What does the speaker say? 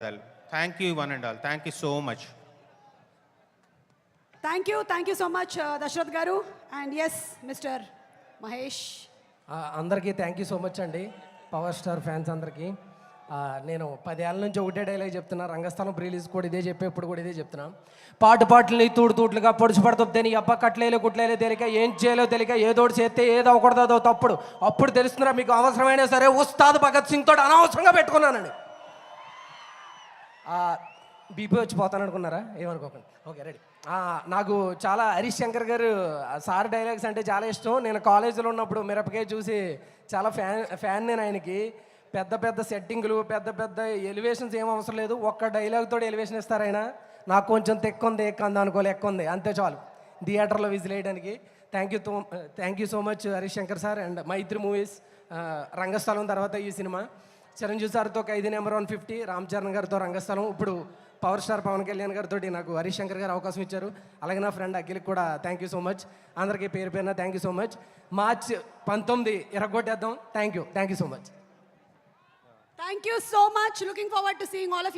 Thank you, one and all. Thank you so much. Thank you so much, Dashrath Garu. And yes, Mr. Mahesh. అందరికీ thank you so much అండి, power star fans అందరికీ. నేను 10 ఏళ్ళ నుంచి ఒకటే dialogue చెప్తున్నా, రంగస్థలం release కూడా ఇదే చెప్పి ఇప్పుడు కూడా ఇదే చెప్తున్నా. పాటల్ని తూట్లుగా పొడుచు పడుతుంది, నీ అబ్బా కట్లేలో కుట్లేలో తెలియక ఏం చేయలేదో తెలియక ఏదోటి చేస్తే ఏదో ఒకటిదో అదో తప్పుడు. అప్పుడు తెలుస్తుందా మీకు అవసరమైనా సరే ఉస్తాద్ భగత్ సింగ్ తోటి అనవసరంగా పెట్టుకున్నానండి. బీపీ వచ్చి పోతాను అనుకున్నారా? ఏమనుకోకండి, ఓకే రెడీ. నాకు చాలా హరీష్ శంకర్ గారు సార్ డైలాగ్స్ అంటే చాలా ఇష్టం. నేను కాలేజీలో ఉన్నప్పుడు మిరపకాయ చూసి చాలా ఫ్యాన్ నేను ఆయనకి. పెద్ద పెద్ద సెట్టింగులు, పెద్ద పెద్ద ఎలివేషన్స్ ఏం అవసరం లేదు, ఒక్క డైలాగ్ తోటి ఎలివేషన్ ఇస్తారు ఆయన. నాకు కొంచెం తెక్కుంది ఎక్కంది అనుకోలే, ఎక్కుంది అంతే చాలు థియేటర్లో విజిల్ వేయడానికి. Thank you so much Harish Shankar sir. And Mythri movies, Rangasthalam తర్వాత ఈ సినిమా, చిరంజీవి సార్తో ఖైదీ నెంబర్ 150, రామ్ చరణ్ గారితో రంగస్థలం, ఇప్పుడు పవర్ స్టార్ పవన్ కళ్యాణ్ గారితో నాకు హరీష్ శంకర్ గారు అవకాశం ఇచ్చారు. అలాగే నా ఫ్రెండ్ అఖిల్కి కూడా థ్యాంక్ యూ సో మచ్. అందరికీ పేరు పేరున thank you so much. March 19 ఇరగొట్టేద్దాం. Thank you so much. Thank you so much. Looking forward to seeing all of you.